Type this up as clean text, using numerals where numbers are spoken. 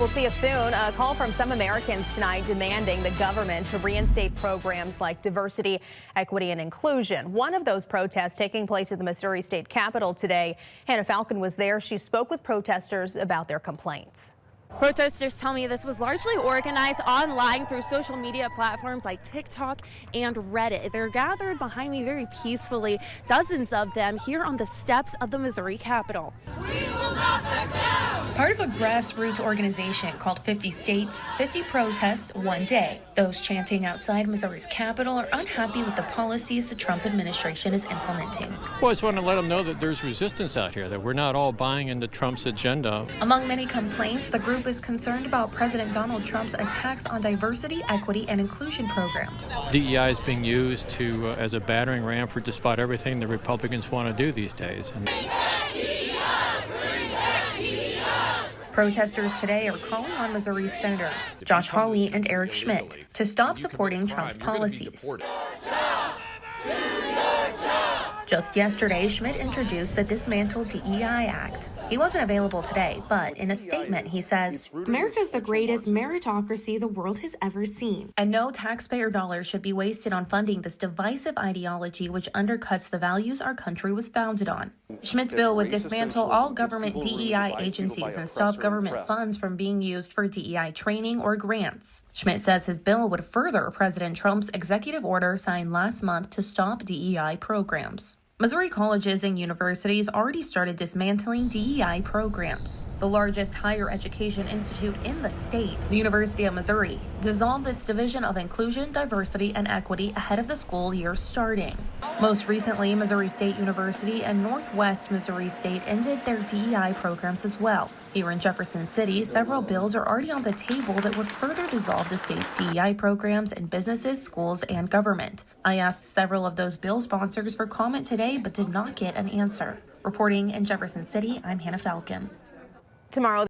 We'll see you soon. A call from some Americans tonight demanding the government to reinstate programs like diversity, equity, and inclusion. One of those protests taking place at the Missouri State Capitol today. Hannah Falcon was there. She spoke with protesters about their complaints. Protesters tell me this was largely organized online through social media platforms like TikTok and Reddit. They're gathered behind me very peacefully, dozens of them here on the steps of the Missouri Capitol. We will not back down! Part of a grassroots organization called 50 States, 50 Protests, One Day. Those chanting outside Missouri's Capitol are unhappy with the policies the Trump administration is implementing. Well, I just want to let them know that there's resistance out here, that we're not all buying into Trump's agenda. Among many complaints, the group is concerned about President Donald Trump's attacks on diversity, equity, and inclusion programs. DEI is being used as a battering ram for just about everything the Republicans want to do these days. Protesters today are calling on Missouri's senators, Josh Hawley and Eric Schmidt, to stop supporting Trump's policies. Just yesterday, Schmidt introduced the Dismantle DEI Act. He wasn't available today, but in a statement he says, "America is the greatest meritocracy the world has ever seen, and no taxpayer dollars should be wasted on funding this divisive ideology which undercuts the values our country was founded on." Schmidt's bill would dismantle all government DEI agencies and stop government funds from being used for DEI training or grants. Schmidt says his bill would further President Trump's executive order signed last month to stop DEI programs. Missouri colleges and universities already started dismantling DEI programs. The largest higher education institute in the state, the University of Missouri, dissolved its Division of Inclusion, Diversity, and Equity ahead of the school year starting. Most recently, Missouri State University and Northwest Missouri State ended their DEI programs as well. Here in Jefferson City, several bills are already on the table that would further dissolve the state's DEI programs in businesses, schools, and government. I asked several of those bill sponsors for comment today, but did not get an answer. Reporting in Jefferson City, I'm Hannah Falcon. Tomorrow.